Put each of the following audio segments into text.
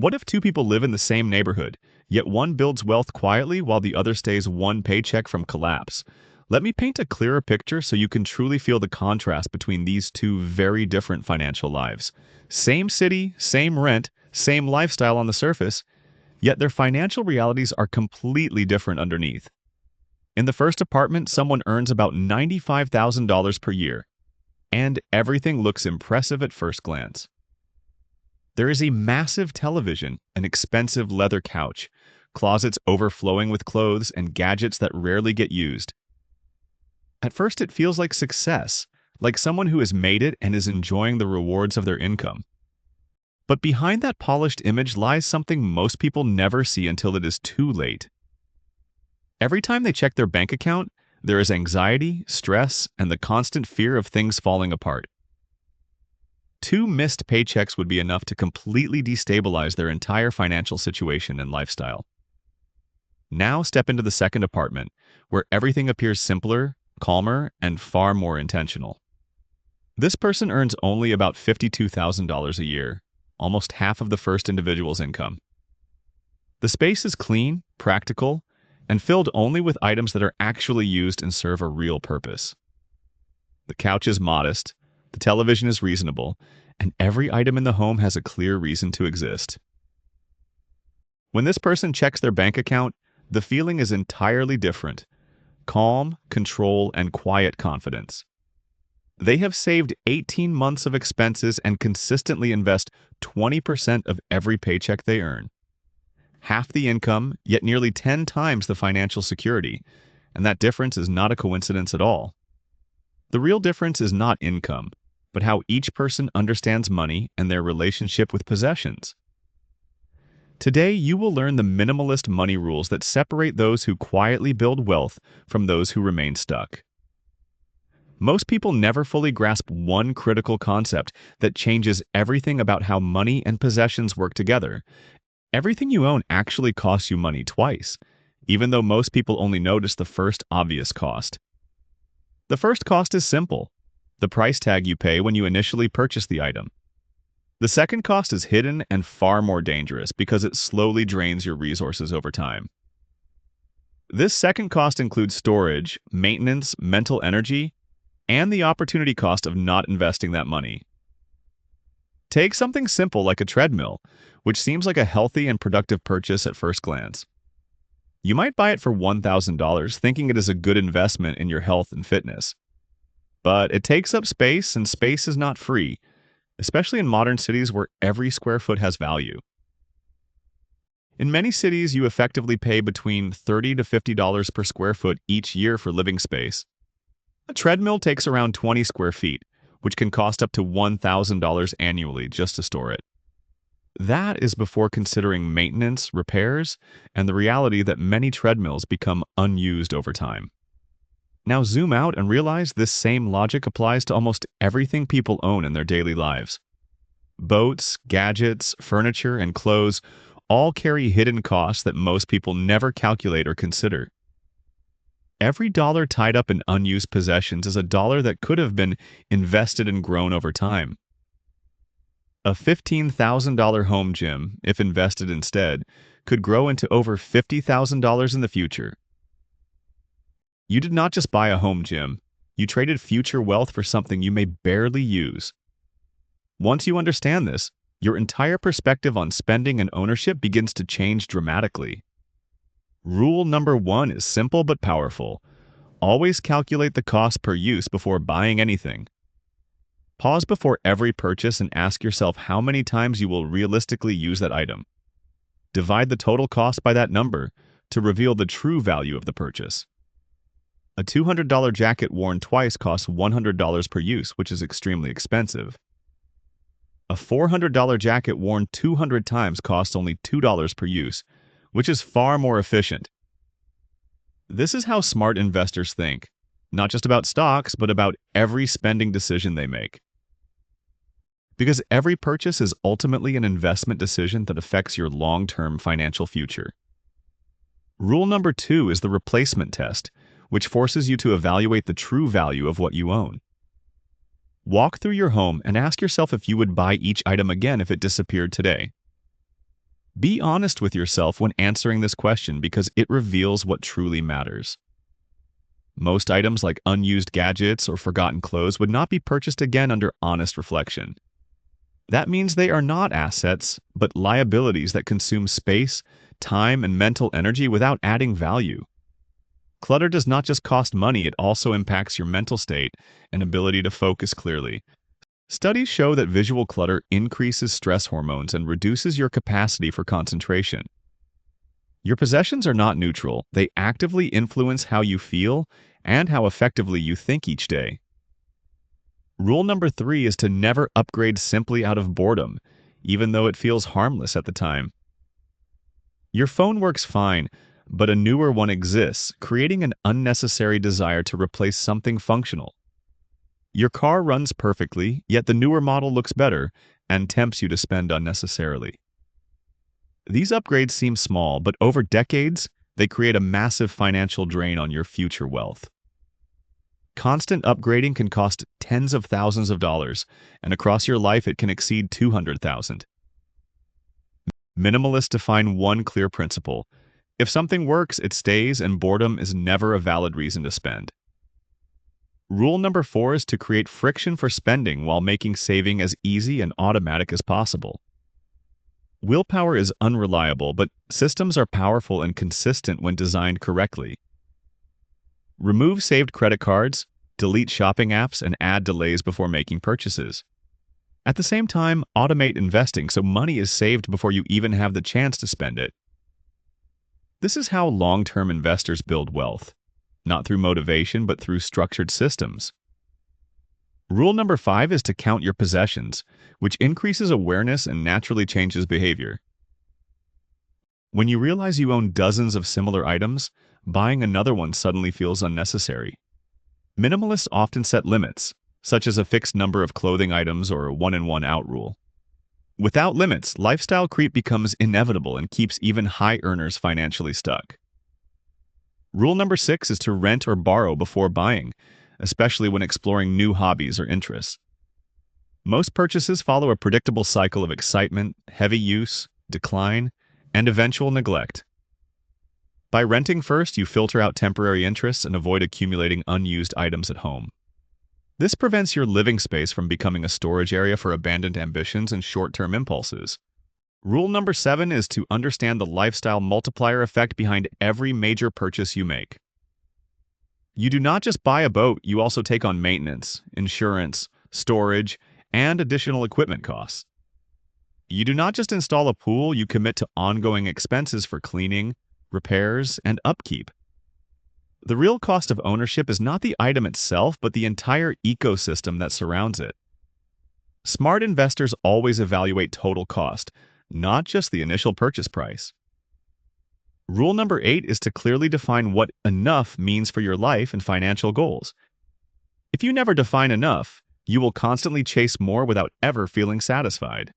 What if two people live in the same neighborhood, yet one builds wealth quietly while the other stays one paycheck from collapse? Let me paint a clearer picture so you can truly feel the contrast between these two very different financial lives. Same city, same rent, same lifestyle on the surface, yet their financial realities are completely different underneath. In the first apartment, someone earns about $95,000 per year, and everything looks impressive at first glance. There is a massive television, an expensive leather couch, closets overflowing with clothes, and gadgets that rarely get used. At first, it feels like success, like someone who has made it and is enjoying the rewards of their income. But behind that polished image lies something most people never see until it is too late. Every time they check their bank account, there is anxiety, stress, and the constant fear of things falling apart. Two missed paychecks would be enough to completely destabilize their entire financial situation and lifestyle. Now step into the second apartment, where everything appears simpler, calmer, and far more intentional. This person earns only about $52,000 a year, almost half of the first individual's income. The space is clean, practical, and filled only with items that are actually used and serve a real purpose. The couch is modest, the television is reasonable, and every item in the home has a clear reason to exist. When this person checks their bank account, the feeling is entirely different: calm, control, and quiet confidence. They have saved 18 months of expenses and consistently invest 20% of every paycheck they earn. Half the income, yet nearly 10 times the financial security, and that difference is not a coincidence at all. The real difference is not income, but how each person understands money and their relationship with possessions. Today, you will learn the minimalist money rules that separate those who quietly build wealth from those who remain stuck. Most people never fully grasp one critical concept that changes everything about how money and possessions work together. Everything you own actually costs you money twice, even though most people only notice the first obvious cost. The first cost is simple: the price tag you pay when you initially purchase the item. The second cost is hidden and far more dangerous because it slowly drains your resources over time. This second cost includes storage, maintenance, mental energy, and the opportunity cost of not investing that money. Take something simple like a treadmill, which seems like a healthy and productive purchase at first glance. You might buy it for $1,000 thinking it is a good investment in your health and fitness. But it takes up space, and space is not free, especially in modern cities where every square foot has value. In many cities, you effectively pay between $30 to $50 per square foot each year for living space. A treadmill takes around 20 square feet, which can cost up to $1,000 annually just to store it. That is before considering maintenance, repairs, and the reality that many treadmills become unused over time. Now zoom out and realize this same logic applies to almost everything people own in their daily lives. Boats, gadgets, furniture, and clothes all carry hidden costs that most people never calculate or consider. Every dollar tied up in unused possessions is a dollar that could have been invested and grown over time. A $15,000 home gym, if invested instead, could grow into over $50,000 in the future. You did not just buy a home gym, you traded future wealth for something you may barely use. Once you understand this, your entire perspective on spending and ownership begins to change dramatically. Rule number 1 is simple but powerful. Always calculate the cost per use before buying anything. Pause before every purchase and ask yourself how many times you will realistically use that item. Divide the total cost by that number to reveal the true value of the purchase. A $200 jacket worn twice costs $100 per use, which is extremely expensive. A $400 jacket worn 200 times costs only $2 per use, which is far more efficient. This is how smart investors think, not just about stocks, but about every spending decision they make. Because every purchase is ultimately an investment decision that affects your long-term financial future. Rule number 2 is the replacement test, which forces you to evaluate the true value of what you own. Walk through your home and ask yourself if you would buy each item again if it disappeared today. Be honest with yourself when answering this question because it reveals what truly matters. Most items like unused gadgets or forgotten clothes would not be purchased again under honest reflection. That means they are not assets, but liabilities that consume space, time, and mental energy without adding value. Clutter does not just cost money, it also impacts your mental state and ability to focus clearly. Studies show that visual clutter increases stress hormones and reduces your capacity for concentration. Your possessions are not neutral, they actively influence how you feel and how effectively you think each day. Rule number 3 is to never upgrade simply out of boredom, even though it feels harmless at the time. Your phone works fine, but a newer one exists, creating an unnecessary desire to replace something functional. Your car runs perfectly, yet the newer model looks better and tempts you to spend unnecessarily. These upgrades seem small, but over decades, they create a massive financial drain on your future wealth. Constant upgrading can cost tens of thousands of dollars, and across your life it can exceed $200,000. Minimalists define one clear principle. If something works, it stays, and boredom is never a valid reason to spend. Rule number 4 is to create friction for spending while making saving as easy and automatic as possible. Willpower is unreliable, but systems are powerful and consistent when designed correctly. Remove saved credit cards, delete shopping apps, and add delays before making purchases. At the same time, automate investing so money is saved before you even have the chance to spend it. This is how long-term investors build wealth, not through motivation but through structured systems. Rule number 5 is to count your possessions, which increases awareness and naturally changes behavior. When you realize you own dozens of similar items, buying another one suddenly feels unnecessary. Minimalists often set limits, such as a fixed number of clothing items or a one-in-one-out rule. Without limits, lifestyle creep becomes inevitable and keeps even high earners financially stuck. Rule number 6 is to rent or borrow before buying, especially when exploring new hobbies or interests. Most purchases follow a predictable cycle of excitement, heavy use, decline, and eventual neglect. By renting first, you filter out temporary interests and avoid accumulating unused items at home. This prevents your living space from becoming a storage area for abandoned ambitions and short-term impulses. Rule number 7 is to understand the lifestyle multiplier effect behind every major purchase you make. You do not just buy a boat, you also take on maintenance, insurance, storage, and additional equipment costs. You do not just install a pool, you commit to ongoing expenses for cleaning, repairs, and upkeep. The real cost of ownership is not the item itself, but the entire ecosystem that surrounds it. Smart investors always evaluate total cost, not just the initial purchase price. Rule number 8 is to clearly define what enough means for your life and financial goals. If you never define enough, you will constantly chase more without ever feeling satisfied.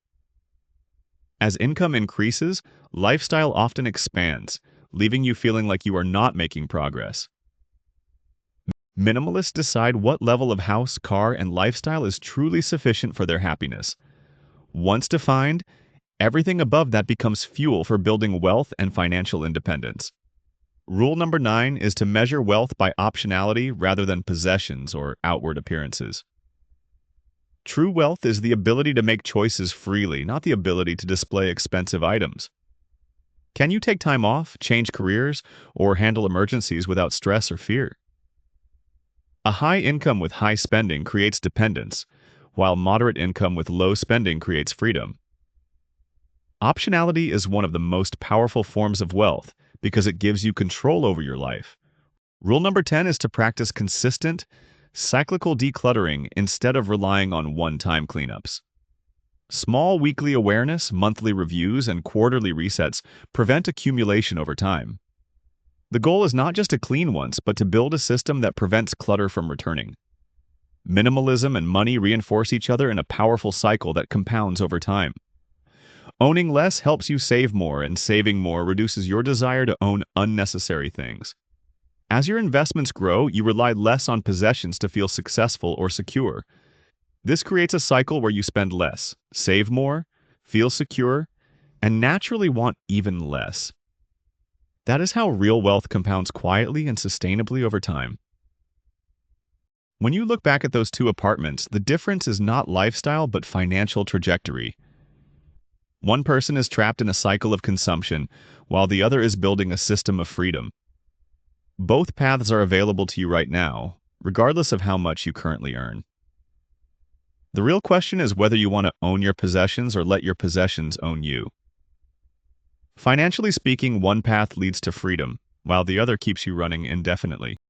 As income increases, lifestyle often expands, leaving you feeling like you are not making progress. Minimalists decide what level of house, car, and lifestyle is truly sufficient for their happiness. Once defined, everything above that becomes fuel for building wealth and financial independence. Rule number 9 is to measure wealth by optionality rather than possessions or outward appearances. True wealth is the ability to make choices freely, not the ability to display expensive items. Can you take time off, change careers, or handle emergencies without stress or fear? A high income with high spending creates dependence, while moderate income with low spending creates freedom. Optionality is one of the most powerful forms of wealth because it gives you control over your life. Rule number 10 is to practice consistent, cyclical decluttering instead of relying on one-time cleanups. Small weekly awareness, monthly reviews, and quarterly resets prevent accumulation over time. The goal is not just to clean once, but to build a system that prevents clutter from returning. Minimalism and money reinforce each other in a powerful cycle that compounds over time. Owning less helps you save more, and saving more reduces your desire to own unnecessary things. As your investments grow, you rely less on possessions to feel successful or secure. This creates a cycle where you spend less, save more, feel secure, and naturally want even less. That is how real wealth compounds quietly and sustainably over time. When you look back at those two apartments, the difference is not lifestyle but financial trajectory. One person is trapped in a cycle of consumption, while the other is building a system of freedom. Both paths are available to you right now, regardless of how much you currently earn. The real question is whether you want to own your possessions or let your possessions own you. Financially speaking, one path leads to freedom, while the other keeps you running indefinitely.